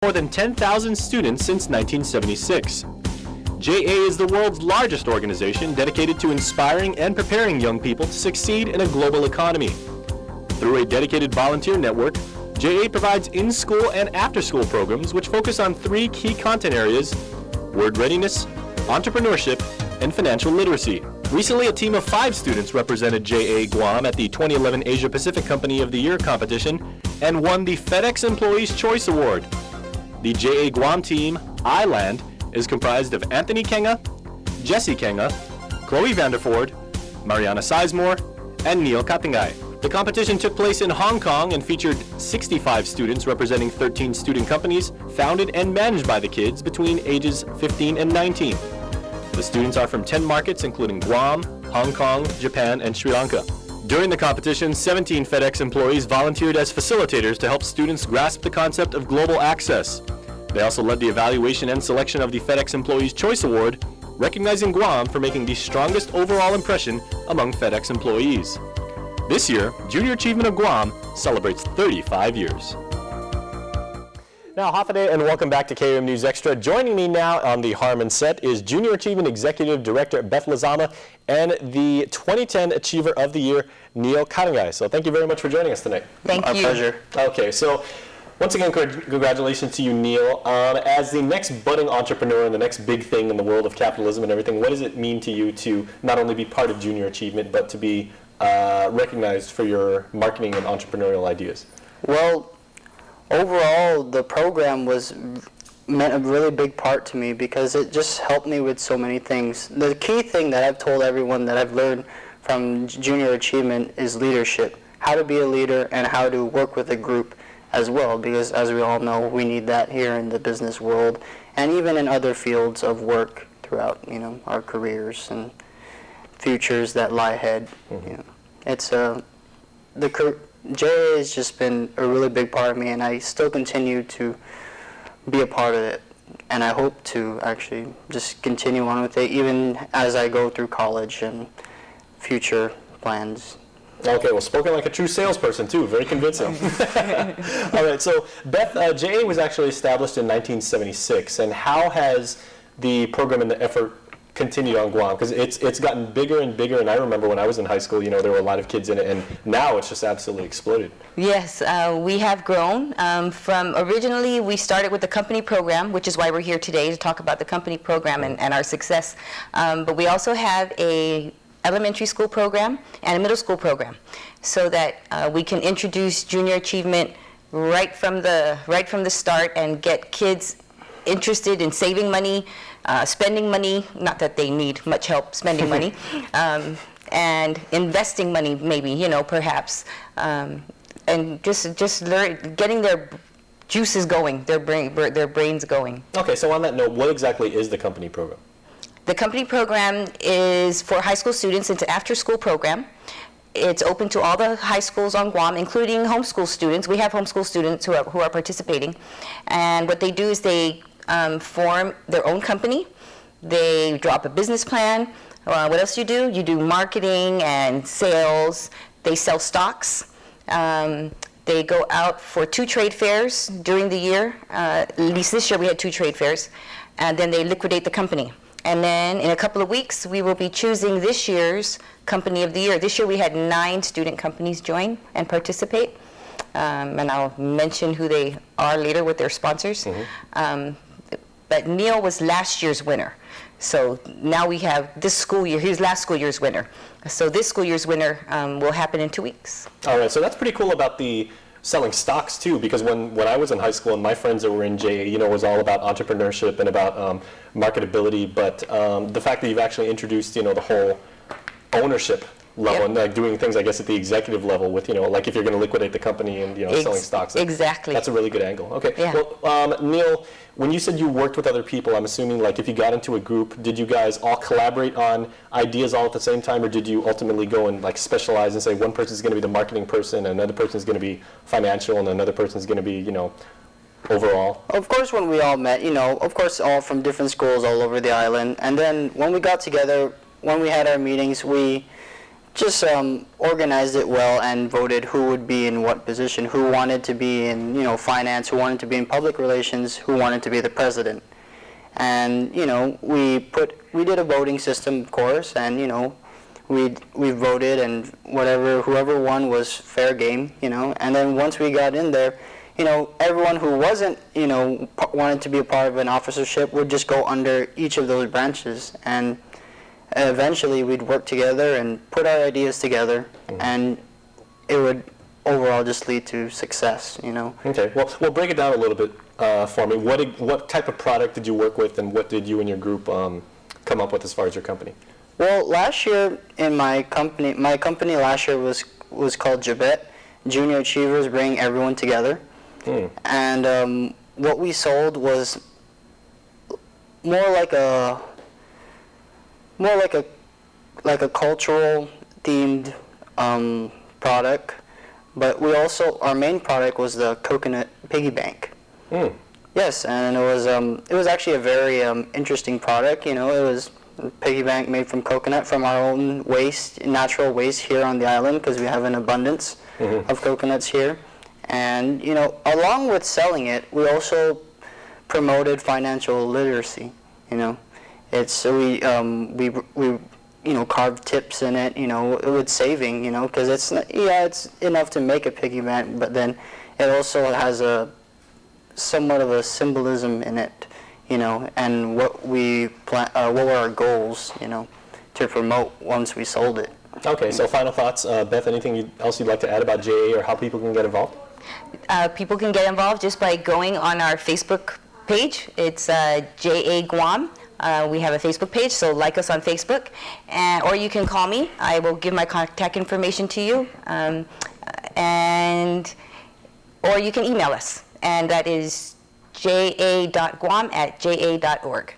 more than 10,000 students since 1976. JA is the world's largest organization dedicated to inspiring and preparing young people to succeed in a global economy. Through a dedicated volunteer network, JA provides in-school and after-school programs which focus on 3 key content areas: word readiness, entrepreneurship, and financial literacy. Recently, a team of 5 students represented JA Guam at the 2011 Asia Pacific Company of the Year competition and won the FedEx Employees' Choice Award. The JA Guam team, Island, is comprised of Anthony Kenga, Jesse Kenga, Chloe Vanderford, Mariana Sizemore, and Neil Katingay. The competition took place in Hong Kong and featured 65 students representing 13 student companies founded and managed by the kids between ages 15 and 19. The students are from 10 markets including Guam, Hong Kong, Japan, and Sri Lanka. During the competition, 17 FedEx employees volunteered as facilitators to help students grasp the concept of global access. They also led the evaluation and selection of the FedEx Employees' Choice Award, recognizing Guam for making the strongest overall impression among FedEx employees. This year, Junior Achievement of Guam celebrates 35 years. Now, Hafaday, and welcome back to KOM News Extra. Joining me now on the Harmon set is Junior Achievement Executive Director Beth Lazama and the 2010 Achiever of the Year, Neil Katingay. So thank you very much for joining us tonight. Thank you. Our pleasure. Okay, so once again, congratulations to you, Neil. As the next budding entrepreneur and the next big thing in the world of capitalism and everything, what does it mean to you to not only be part of Junior Achievement, but to be recognized for your marketing and entrepreneurial ideas? Well, overall, the program meant a really big part to me because it just helped me with so many things. The key thing that I've told everyone that I've learned from Junior Achievement is leadership, how to be a leader and how to work with a group as well, because as we all know, we need that here in the business world and even in other fields of work throughout, our careers and futures that lie ahead. Mm-hmm. It's JA has just been a really big part of me, and I still continue to be a part of it. And I hope to actually just continue on with it, even as I go through college and future plans. Okay, well, spoken like a true salesperson, too. Very convincing. All right, so Beth, JA was actually established in 1976, and how has the program and the effort continued on Guam? Because it's gotten bigger and bigger, and I remember when I was in high school, there were a lot of kids in it, and now it's just absolutely exploded. Yes, we have grown. From originally, we started with the company program, which is why we're here today to talk about the company program and our success. But we also have a elementary school program and a middle school program, so that we can introduce Junior Achievement right from the start and get kids interested in saving money, spending money, not that they need much help spending money, and investing money maybe, perhaps, and just getting their juices going, their brains going. Okay, so on that note, what exactly is the company program? The company program is for high school students. It's an after-school program. It's open to all the high schools on Guam, including homeschool students. We have homeschool students who are participating. And what they do is they form their own company. They draw up a business plan. What else do? You do marketing and sales. They sell stocks. They go out for 2 trade fairs during the year. At least this year we had 2 trade fairs. And then they liquidate the company. And then in a couple of weeks, we will be choosing this year's Company of the Year. This year we had 9 student companies join and participate. And I'll mention who they are later with their sponsors. Mm-hmm. But Neil was last year's winner. So now we have this school year, he's last school year's winner. So this school year's winner will happen in 2 weeks. All right, so that's pretty cool about the selling stocks too, because when I was in high school and my friends that were in JA, it was all about entrepreneurship and about marketability, but the fact that you've actually introduced, the whole ownership level, Yep. and like doing things, I guess, at the executive level with, like if you're going to liquidate the company and, selling stocks. Exactly. That's a really good angle. Okay. Yeah. Well, Neil, when you said you worked with other people, I'm assuming like if you got into a group, did you guys all collaborate on ideas all at the same time, or did you ultimately go and like specialize and say one person's going to be the marketing person, another person's going to be financial, and another person's going to be, overall? Of course, when we all met, of course, all from different schools all over the island. And then when we got together, when we had our meetings, we just organized it well and voted who would be in what position, who wanted to be in, you know, finance, who wanted to be in public relations, who wanted to be the president. And, you know, we did a voting system, of course, and, you know, we voted, and whoever won was fair game, you know. And then once we got in there, you know, everyone who wasn't, you know, wanted to be a part of an officership would just go under each of those branches, and eventually we'd work together and put our ideas together, and it would overall just lead to success, you know. Okay, well break it down a little bit for me. What type of product did you work with, and what did you and your group come up with as far as your company? Well, last year in my company last year was called Jabet, Junior Achievers Bring Everyone Together. And what we sold was more like a cultural themed product, but our main product was the coconut piggy bank. Yes, and it was actually a very interesting product. You know, it was a piggy bank made from coconut, from our own waste, natural waste here on the island, because we have an abundance of coconuts here. And, you know, along with selling it, we also promoted financial literacy. You know, we you know, carved tips in it, you know, with saving, you know, because it's enough to make a piggy bank, but then it also has somewhat of a symbolism in it, you know, and what were our goals, you know, to promote once we sold it. Okay, so final thoughts, Beth. Anything else you'd like to add about JA or how people can get involved? People can get involved just by going on our Facebook page. It's JA Guam. We have a Facebook page, so like us on Facebook, or you can call me. I will give my contact information to you, or you can email us, and that is ja.guam@ja.org.